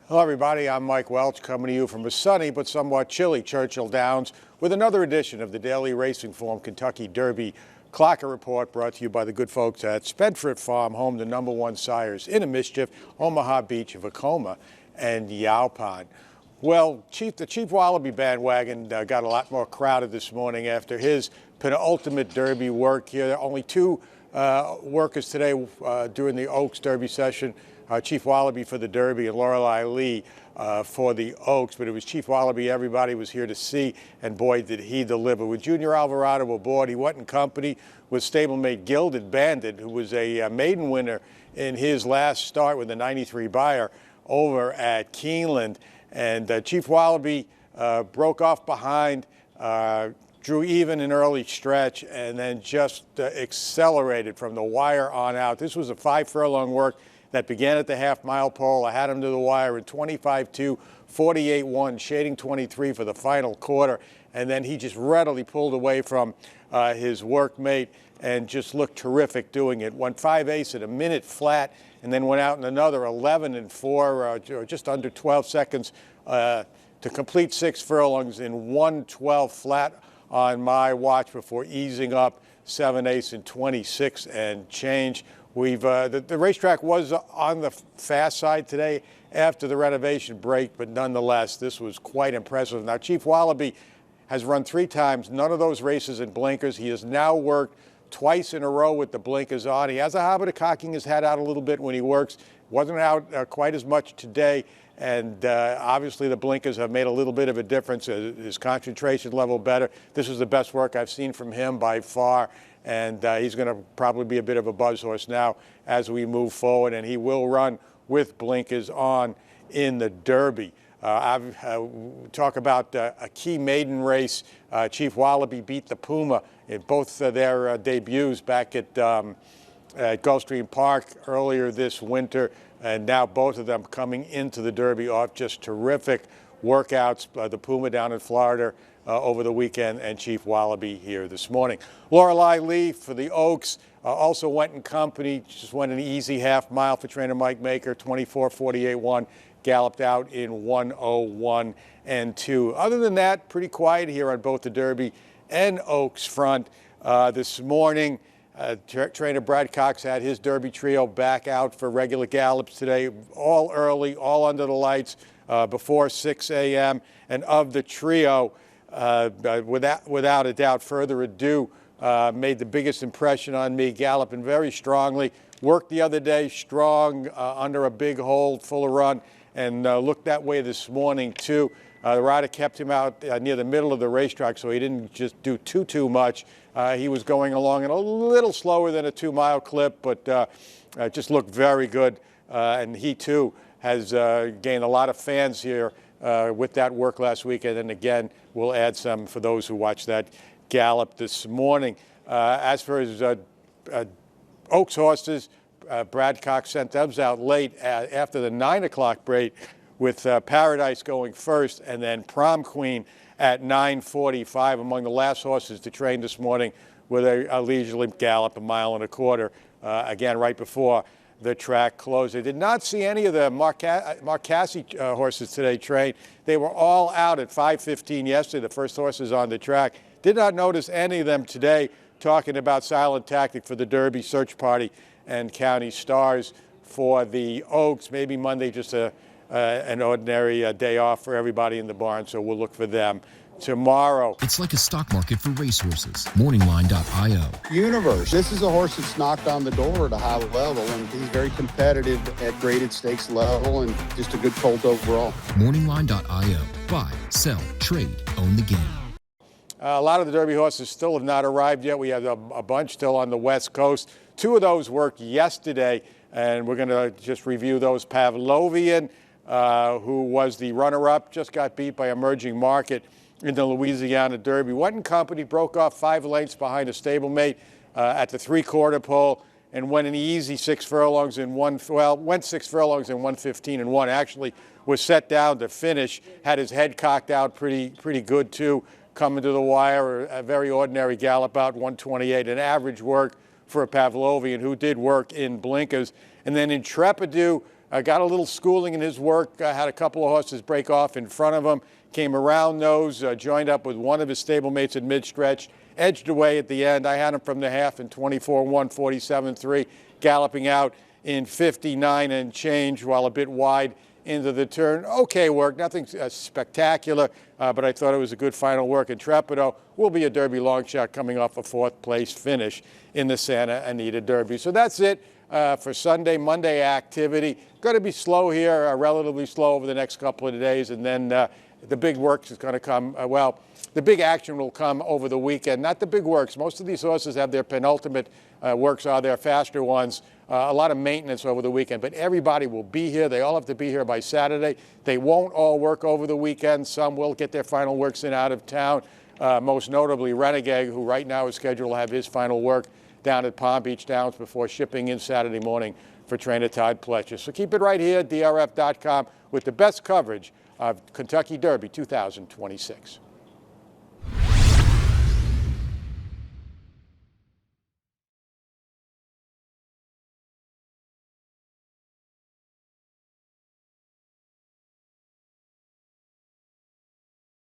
Hello everybody, I'm Mike Welch coming to you from a sunny but somewhat chilly Churchill Downs with another edition of the Daily Racing Form Kentucky Derby Clocker Report, brought to you by the good folks at Spendthrift Farm, home to #1 sires in a mischief, Omaha Beach, Vacoma, and Yaupon. Well, the Chief Wallaby bandwagon got a lot more crowded this morning after his penultimate Derby work here. There are only two workers today during the Oaks Derby session. Chief Wallaby for the Derby and Lorelei Lee for the Oaks, but it was Chief Wallaby everybody was here to see, and boy did he deliver. With Junior Alvarado aboard, he went in company with stablemate Gilded Bandit, who was a maiden winner in his last start with the 93 Buyer over at Keeneland. And Chief Wallaby broke off behind, drew even an early stretch, and then just accelerated from the wire on out. This was a 5-furlong work that began at the half-mile pole. I had him to the wire in 25-2, 48-1, shading 23 for the final quarter, and then he just readily pulled away from his workmate and just looked terrific doing it. Won 5/8 at a minute flat, and then went out in another 11-4, just under 12 seconds to complete 6 furlongs in 1:12 flat on my watch before easing up 7/8 and 26 and change. The racetrack was on the fast side today after the renovation break, but nonetheless, this was quite impressive. Now, Chief Wallaby has run 3 times, none of those races in blinkers. He has now worked twice in a row with the blinkers on. He has a habit of cocking his head out a little bit when he works. Wasn't out quite as much today, and obviously the blinkers have made a little bit of a difference. His concentration level better. This is the best work I've seen from him by far, and he's going to probably be a bit of a buzz horse now as we move forward, and he will run with blinkers on in the Derby. Talk about a key maiden race. Chief Wallaby beat the Puma in both their debuts back at Gulfstream Park earlier this winter, and now both of them coming into the Derby off just terrific workouts. The Puma down in Florida over the weekend, and Chief Wallaby here this morning. Lorelei Lee for the Oaks also went in company, just went an easy half-mile for trainer Mike Maker, 24-48-1, galloped out in 1:01 and 2. Other than that, pretty quiet here on both the Derby and Oaks front. This morning, trainer Brad Cox had his Derby trio back out for regular gallops today, all early, all under the lights before 6 a.m. And of the trio, without a doubt, further ado, made the biggest impression on me, galloping very strongly. Worked the other day strong under a big hold, full of run, and looked that way this morning too. The rider kept him out near the middle of the racetrack, so he didn't just do too much. He was going along at a little slower than a 2-mile clip, but just looked very good. And he too has gained a lot of fans here with that work last weekend. And again, we'll add some for those who watched that gallop this morning. As for his Oaks horses, Brad Cox sent them out late after the 9 o'clock break, with Paradise going first, and then Prom Queen at 9:45, among the last horses to train this morning with a leisurely gallop, 1.25 miles, again, right before the track closed. I did not see any of the Marcassi horses today train. They were all out at 5:15 yesterday, the first horses on the track. Did not notice any of them today talking about silent tactic for the Derby, Search Party, and County Stars for the Oaks. Maybe Monday just an ordinary day off for everybody in the barn, so we'll look for them tomorrow. It's like a stock market for racehorses. Morningline.io. Universe. This is a horse that's knocked on the door at a high level, and he's very competitive at graded stakes level, and just a good colt overall. Morningline.io. Buy, sell, trade, own the game. A lot of the Derby horses still have not arrived yet. We have a bunch still on the West Coast. 2 of those worked yesterday, and we're going to just review those. Pavlovian, who was the runner-up, just got beat by Emerging Market in the Louisiana Derby. Went in company, broke off 5 lengths behind a stablemate at the 3/4 pole, and went an easy 6 furlongs in went 6 furlongs in 1:15 and 1. Actually was set down to finish, had his head cocked out pretty good too, coming to the wire. A very ordinary gallop out, 1:28, an average work for a Pavlovian who did work in blinkers. And then Intrepidou got a little schooling in his work, had a couple of horses break off in front of him, came around those, joined up with one of his stablemates at mid-stretch, edged away at the end. I had him from the half in 24-1, 47-3, galloping out in 59 and change while a bit wide into the turn. Okay work, nothing spectacular, but I thought it was a good final work. Intrepido will be a Derby long shot coming off a 4th place finish in the Santa Anita Derby. So that's it for Sunday, Monday activity. Going to be slow here, relatively slow over the next couple of days, and then the big work is going to come, the big action will come over the weekend. Not the big works. Most of these horses have their penultimate works are their faster ones. A lot of maintenance over the weekend, but everybody will be here. They all have to be here by Saturday. They won't all work over the weekend. Some will get their final works in out of town, most notably Renegade, who right now is scheduled to have his final work down at Palm Beach Downs before shipping in Saturday morning for trainer Todd Pletcher. So keep it right here, DRF.com, with the best coverage of Kentucky Derby 2026.